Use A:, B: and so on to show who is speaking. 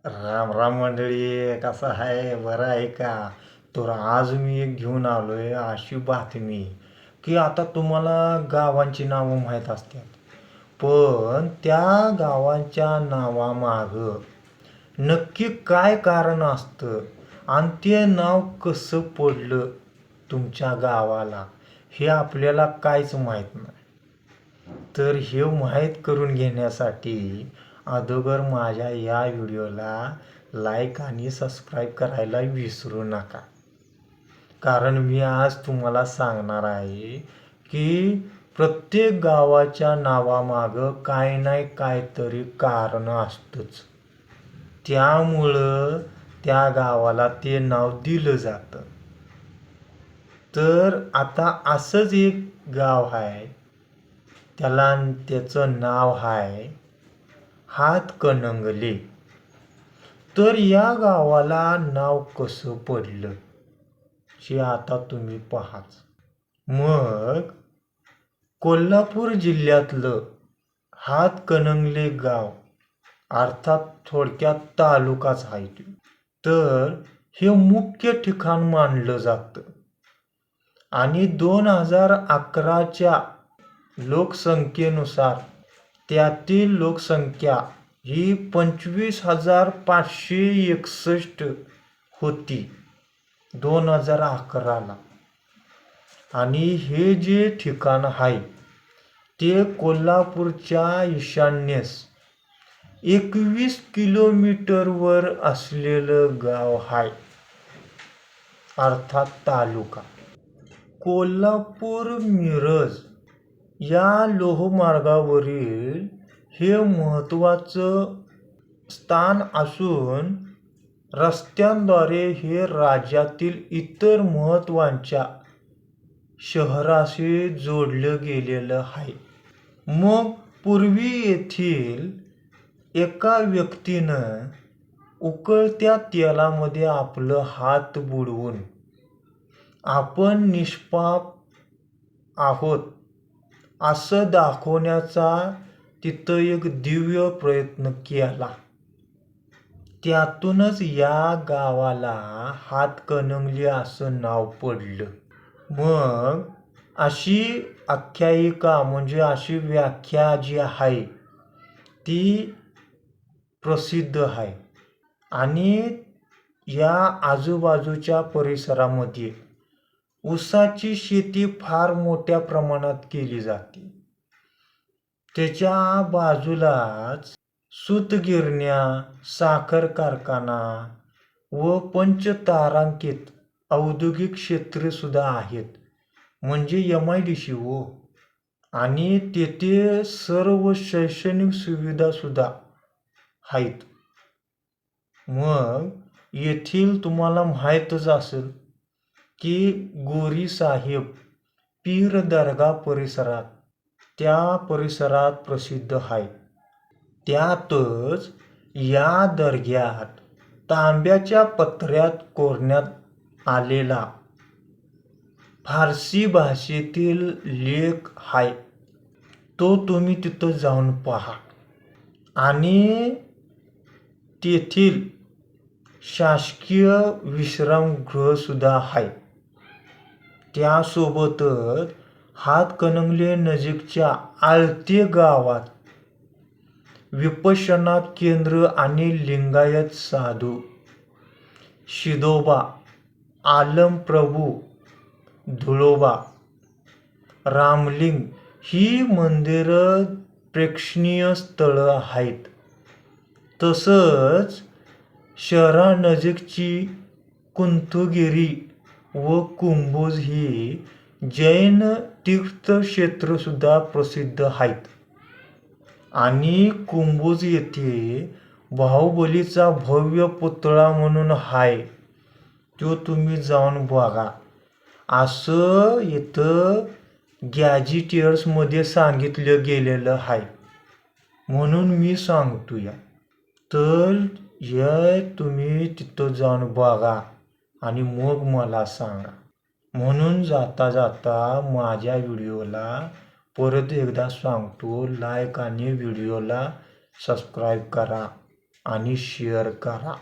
A: राम राम मंडळी, कसं आहे? बरं आहे का? तर आज मी एक घेऊन आलोय अशी बातमी की आता तुम्हाला गावांची नावं माहीत असतात, पण त्या गावांच्या नावामागं नक्की काय कारण असतं आणि ते नाव कसं पडलं तुमच्या गावाला, हे आपल्याला काहीच माहीत नाही. तर हे माहीत करून घेण्यासाठी अगोदर माझ्या या व्हिडिओला लाईक आणि सबस्क्राईब करायला विसरू नका. कारण मी आज तुम्हाला सांगणार आहे की प्रत्येक गावाच्या नावामागं काय नाही काहीतरी कारण असतंच. त्यामुळं त्या गावाला ते नाव दिलं जातं. तर आता असंच एक गाव आहे, त्याचं नाव आहे हातकणंगले. तर या गावाला नाव कसं पडलं हे आता तुम्ही पहाच. मग कोल्हापूर जिल्ह्यातलं हातकणंगले गाव, अर्थात थोडक्यात तालुकाच आहे तो. तर हे मुख्य ठिकाण मानलं जातं आणि 2011च्या लोकसंख्येनुसार त्यातील लोकसंख्या ही 25,561 होती 2011ला. आणि हे जे ठिकाण आहे ते कोल्हापूरच्या ईशान्येस 21 किलोमीटरवर असलेलं गाव आहे, अर्थात तालुका. कोल्हापूर मिरज या लोहमार्गावरील हे महत्त्वाचं स्थान असून रस्त्यांद्वारे हे राज्यातील इतर महत्त्वाच्या शहराशी जोडलं गेलेलं आहे. मग पूर्वी येथील एका व्यक्तीनं उकळत्या तेलामध्ये आपलं हात बुडवून आपण निष्पाप आहोत असं दाखवण्याचा तिथं एक दिव्य प्रयत्न केला. त्यातूनच या गावाला हातकणंगले असं नाव पडलं. मग अशी आख्यायिका म्हणजे अशी व्याख्या जी आहे ती प्रसिद्ध आहे. आणि या आजूबाजूच्या परिसरामध्ये ऊसाची शेती फार मोठ्या प्रमाणात केली जाते. त्याच्या बाजूलाच सूतगिरण्या, साखर कारखाना व पंचतारांकित औद्योगिक क्षेत्रे सुद्धा आहेत, म्हणजे MIDC हो. आणि तेथे सर्व शैक्षणिक सुविधा सुद्धा आहेत. मग येथील तुम्हाला माहीतच असेल की गोरी साहेब पीर दर्गा परिसरात, त्या परिसरात प्रसिद्ध आहे. त्यातच या दर्ग्यात तांब्याच्या पत्र्यात कोरण्यात आलेला फारसी भाषेतील लेख आहे, तो तुम्ही तिथं जाऊन पहा. आणि तेथील शासकीय विश्रामगृह सुद्धा आहे. त्यासोबतच हातकणंगले नजीकच्या आळते गावात विपश्यना केंद्र आणि लिंगायत साधू, शिदोबा, आलमप्रभू, धुळोबा, रामलिंग ही मंदिरं प्रेक्षणीय स्थळं आहेत. तसंच शहरानजीकची कुंथुगिरी व कुंभोज ही जैन तीर्थक्षेत्र सुद्धा प्रसिद्ध आहेत. आणि कुंभोज येथे बाहुबलीचा भव्य पुतळा म्हणून आहे, तो तुम्ही जाऊन बघा असं इथं गॅजिटियर्समध्ये सांगितलं गेलेलं आहे. म्हणून मी सांगतो या. तर हे तुम्ही तिथं जाऊन बघा आणि मग मला सांगा. म्हणून जाता जाता माझ्या व्हिडिओला परत एकदा सांगतो, लाईक आणि व्हिडिओला सबस्क्राईब करा. आणि शेअर करा.